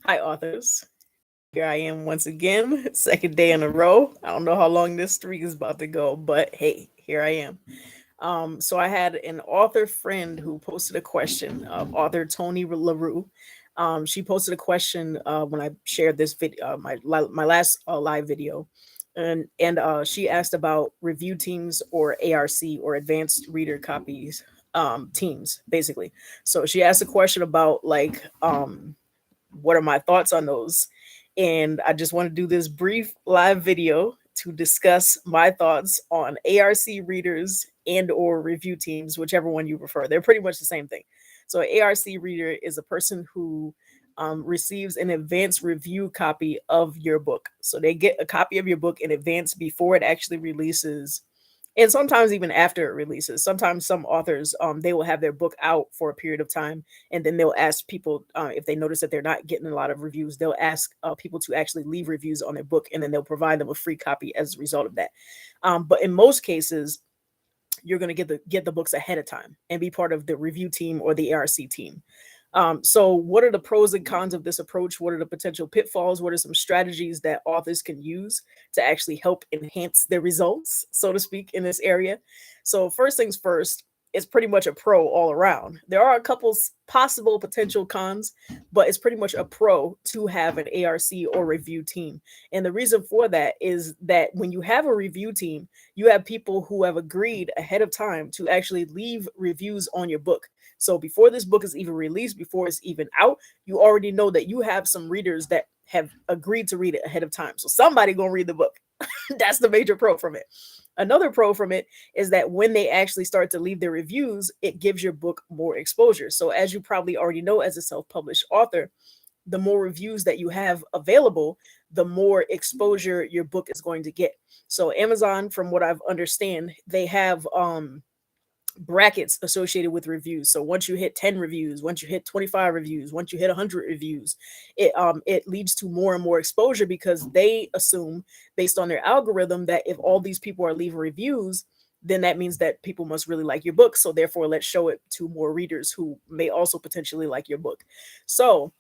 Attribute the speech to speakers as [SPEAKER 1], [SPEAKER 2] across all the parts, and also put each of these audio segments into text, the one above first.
[SPEAKER 1] Hi, authors. Here I am once again, second day in a row. I don't know how long this streak is about to go, but hey, here I am. So I had an author friend who posted a question. Author Tony Larue. She posted a question when I shared this video, my last live video, and she asked about review teams or ARC or advanced reader copies teams, basically. So she asked a question about what are my thoughts on those? And I just want to do this brief live video to discuss my thoughts on ARC readers and or review teams, whichever one you prefer. They're pretty much the same thing. So an ARC reader is a person who receives an advance review copy of your book. So they get a copy of your book in advance before it actually releases, and sometimes even after it releases. Sometimes some authors they will have their book out for a period of time, and then they'll ask people, if they notice that they're not getting a lot of reviews, they'll ask people to actually leave reviews on their book, and then they'll provide them a free copy as a result of that. But in most cases, you're going to get the books ahead of time and be part of the review team or the ARC team. So, what are the pros and cons of this approach? What are the potential pitfalls? What are some strategies that authors can use to actually help enhance their results, so to speak, in this area? So, first things first, it's pretty much a pro all around. There are a couple possible potential cons, but it's pretty much a pro to have an ARC or review team. And the reason for that is that when you have a review team, you have people who have agreed ahead of time to actually leave reviews on your book. So before this book is even released, before it's even out, you already know that you have some readers that have agreed to read it ahead of time. So somebody gonna read the book. That's the major pro from it. Another pro from it is that when they actually start to leave their reviews, it gives your book more exposure. So as you probably already know, as a self-published author, the more reviews that you have available, the more exposure your book is going to get. So Amazon, from what I've understand, they have brackets associated with reviews. So once you hit 10 reviews, once you hit 25 reviews, once you hit 100 reviews, it leads to more and more exposure, because they assume, based on their algorithm, that if all these people are leaving reviews, then that means that people must really like your book. So therefore, let's show it to more readers who may also potentially like your book. So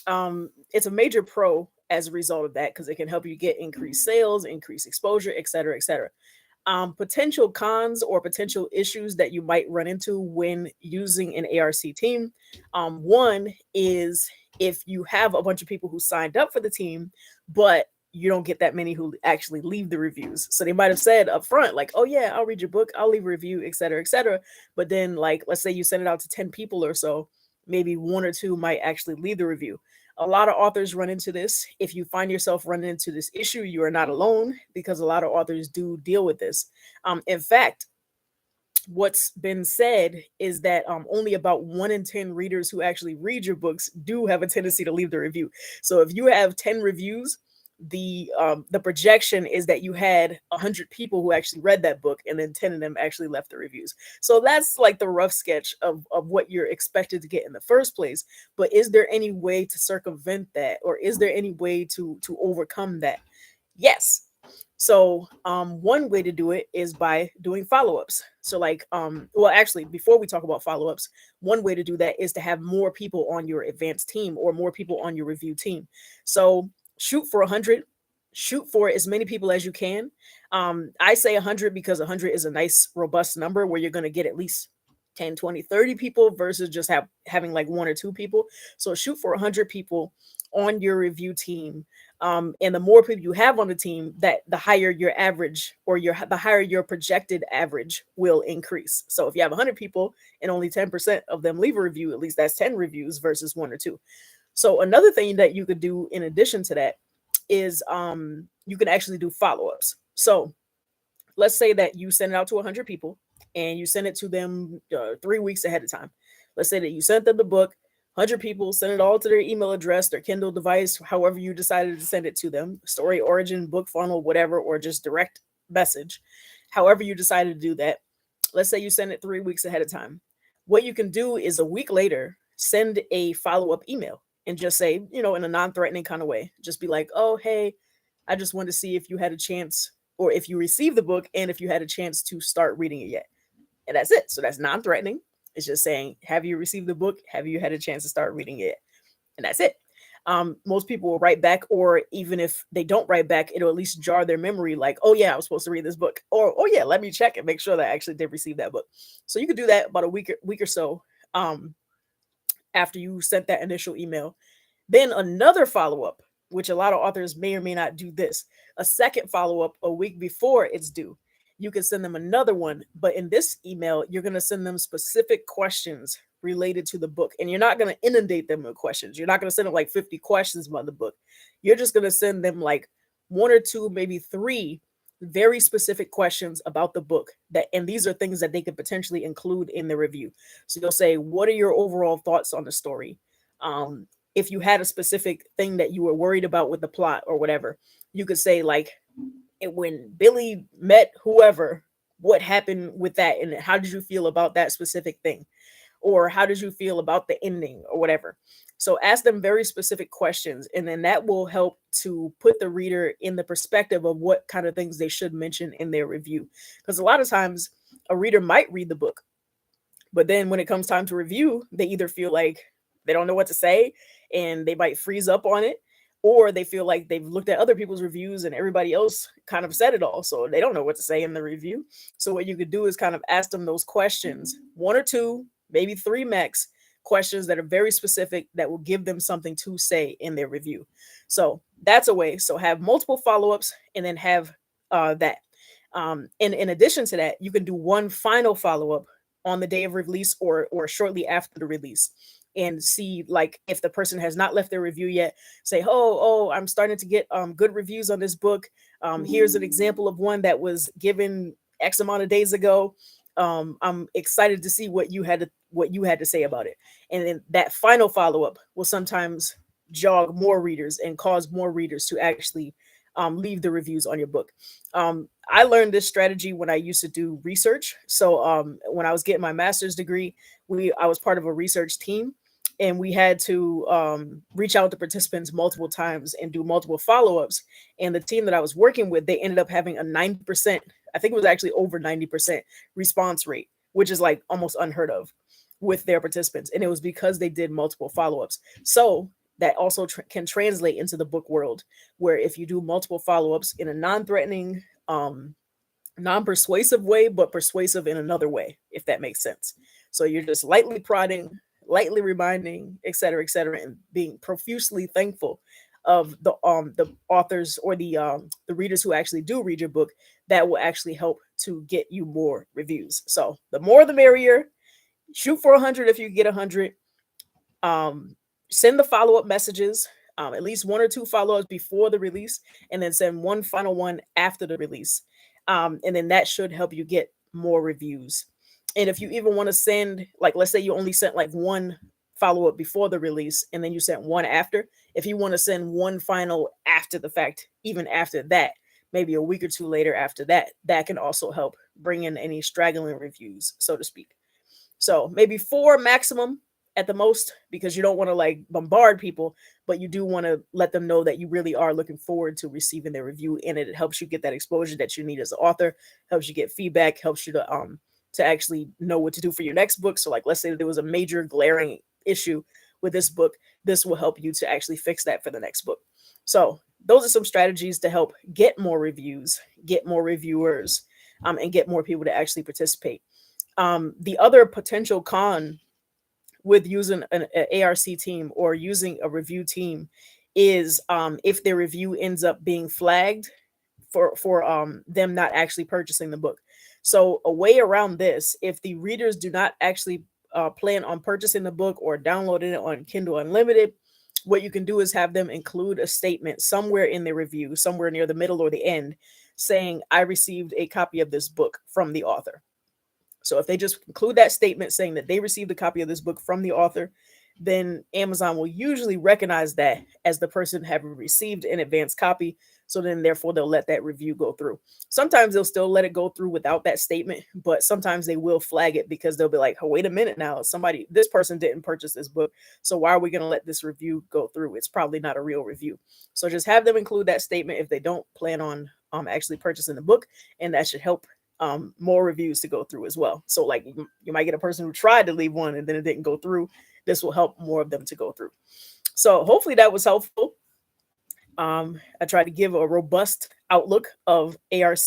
[SPEAKER 1] it's a major pro as a result of that, because it can help you get increased sales, increased exposure, et cetera, et cetera. Potential cons or potential issues that you might run into when using an ARC team. One is, if you have a bunch of people who signed up for the team, but you don't get that many who actually leave the reviews. So they might have said up front, like, oh yeah, I'll read your book, I'll leave a review, et cetera, et cetera. But then, like, let's say you send it out to 10 people or so, maybe one or two might actually leave the review. A lot of authors run into this. If you find yourself running into this issue, you are not alone, because a lot of authors do deal with this. In fact, what's been said is that only about 1 in 10 readers who actually read your books do have a tendency to leave the review. So if you have 10 reviews, the projection is that you had 100 people who actually read that book, and then 10 of them actually left the reviews. So that's like the rough sketch of what you're expected to get in the first place. But is there any way to circumvent that, or is there any way to overcome that? Yes. So one way to do it is by doing follow-ups. So well, actually, before we talk about follow-ups, one way to do that is to have more people on your advanced team or more people on your review team. So shoot for 100, shoot for as many people as you can. I say 100 because 100 is a nice robust number where you're going to get at least 10, 20, 30 people versus just having like one or two people. So shoot for 100 people on your review team. And the more people you have on the team, that the higher your average, or the higher your projected average will increase. So if you have 100 people and only 10% of them leave a review, at least that's 10 reviews versus one or two. So another thing that you could do in addition to that is you can actually do follow-ups. So let's say that you send it out to 100 people and you send it to them 3 weeks ahead of time. Let's say that you sent them the book, 100 people, send it all to their email address, their Kindle device, however you decided to send it to them, Story Origin, Book Funnel, whatever, or just direct message, however you decided to do that. Let's say you send it 3 weeks ahead of time. What you can do is a week later, send a follow-up email and just say, in a non-threatening kind of way, just be like, oh, hey, I just wanted to see if you had a chance, or if you received the book, and if you had a chance to start reading it yet. And that's it. So that's non-threatening. It's just saying, have you received the book? Have you had a chance to start reading it? And that's it. Most people will write back, or even if they don't write back, it'll at least jar their memory like, oh yeah, I was supposed to read this book, or oh yeah, let me check and make sure that I actually did receive that book. So you could do that about a week or so um, after you sent that initial email. Then another follow up, which a lot of authors may or may not do this, a second follow up a week before it's due. You can send them another one, but in this email, you're going to send them specific questions related to the book. And you're not going to inundate them with questions. You're not going to send them like 50 questions about the book. You're just going to send them like one or two, maybe three very specific questions about the book, that and these are things that they could potentially include in the review. So you'll say, what are your overall thoughts on the story? If you had a specific thing that you were worried about with the plot or whatever, you could say like, when Billy met whoever, what happened with that, and how did you feel about that specific thing, or how did you feel about the ending or whatever. So ask them very specific questions, and then that will help to put the reader in the perspective of what kind of things they should mention in their review. Because a lot of times a reader might read the book, but then when it comes time to review, they either feel like they don't know what to say and they might freeze up on it, or they feel like they've looked at other people's reviews and everybody else kind of said it all. So they don't know what to say in the review. So what you could do is kind of ask them those questions, one or two, maybe three max questions that are very specific that will give them something to say in their review. So that's a way. So have multiple follow-ups and then have that. And in addition to that, you can do one final follow-up on the day of release or shortly after the release, and see like if the person has not left their review yet, say, oh, I'm starting to get good reviews on this book. Here's an example of one that was given X amount of days ago. I'm excited to see what you had to say about it. And then that final follow-up will sometimes jog more readers and cause more readers to actually leave the reviews on your book. I learned this strategy when I used to do research. So when I was getting my master's degree, I was part of a research team, and we had to reach out to participants multiple times and do multiple follow-ups. And the team that I was working with, they ended up having a 90%, I think it was actually over 90% response rate, which is like almost unheard of with their participants. And it was because they did multiple follow-ups. So that also can translate into the book world, where if you do multiple follow-ups in a non-threatening, non-persuasive way, but persuasive in another way, if that makes sense. So you're just lightly prodding, lightly reminding, et cetera, and being profusely thankful of the authors or the readers who actually do read your book. That will actually help to get you more reviews. So the more the merrier. Shoot for 100 if you get 100. Send the follow-up messages, at least one or two follow-ups before the release, and then send one final one after the release. And then that should help you get more reviews. And if you even want to send, like, let's say you only sent like one follow-up before the release and then you sent one after, if you want to send one final after the fact, even after that, maybe a week or two later after that, that can also help bring in any straggling reviews, so to speak. So maybe 4 maximum at the most, because you don't want to like bombard people, but you do want to let them know that you really are looking forward to receiving their review, and it helps you get that exposure that you need as an author, helps you get feedback, helps you to actually know what to do for your next book. So like, let's say there was a major glaring issue with this book, this will help you to actually fix that for the next book. So those are some strategies to help get more reviews, get more reviewers, and get more people to actually participate. The other potential con with using an ARC team or using a review team is if their review ends up being flagged for them not actually purchasing the book. So a way around this, if the readers do not actually plan on purchasing the book or downloading it on Kindle Unlimited, what you can do is have them include a statement somewhere in their review, somewhere near the middle or the end, saying, I received a copy of this book from the author. So if they just include that statement saying that they received a copy of this book from the author, then Amazon will usually recognize that as the person having received an advanced copy. So then therefore they'll let that review go through. Sometimes they'll still let it go through without that statement, but sometimes they will flag it because they'll be like, oh, wait a minute now, this person didn't purchase this book. So why are we going to let this review go through? It's probably not a real review. So just have them include that statement if they don't plan on actually purchasing the book, and that should help more reviews to go through as well. So like you might get a person who tried to leave one and then it didn't go through. This will help more of them to go through. So hopefully that was helpful. I tried to give a robust outlook of ARC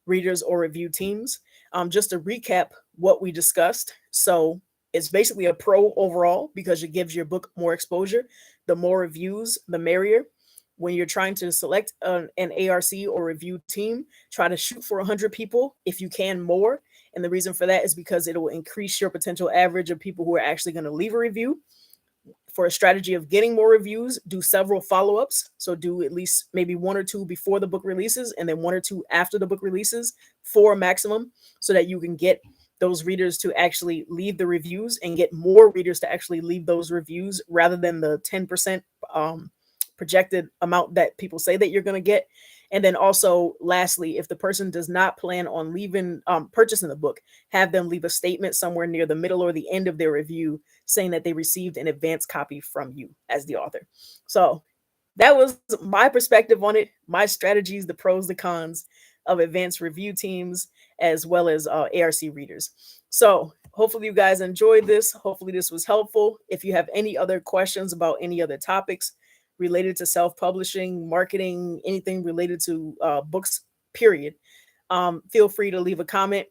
[SPEAKER 1] readers or review teams. Just to recap what we discussed. So it's basically a pro overall because it gives your book more exposure. The more reviews, the merrier. When you're trying to select an ARC or review team, try to shoot for 100 people if you can more. And the reason for that is because it will increase your potential average of people who are actually going to leave a review. For a strategy of getting more reviews, do several follow-ups. So do at least maybe one or two before the book releases and then one or two after the book releases, 4 maximum, so that you can get those readers to actually leave the reviews and get more readers to actually leave those reviews rather than the 10% projected amount that people say that you're going to get. And then also, lastly, if the person does not plan on leaving, purchasing the book, have them leave a statement somewhere near the middle or the end of their review saying that they received an advance copy from you as the author. So that was my perspective on it, my strategies, the pros, the cons of advanced review teams, as well as ARC readers. So hopefully you guys enjoyed this. Hopefully this was helpful. If you have any other questions about any other topics related to self-publishing, marketing, anything related to books, period, feel free to leave a comment.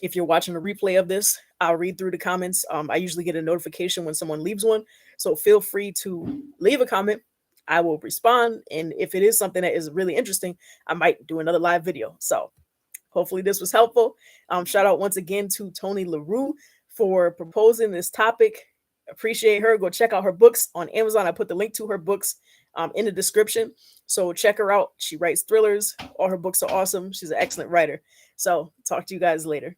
[SPEAKER 1] If you're watching a replay of this, I'll read through the comments. I usually get a notification when someone leaves one. So feel free to leave a comment. I will respond. And if it is something that is really interesting, I might do another live video. So hopefully this was helpful. Shout out once again to Tony LaRue for proposing this topic. Appreciate her. Go check out her books on Amazon. I put the link to her books in the description. So check her out. She writes thrillers. All her books are awesome. She's an excellent writer. So talk to you guys later.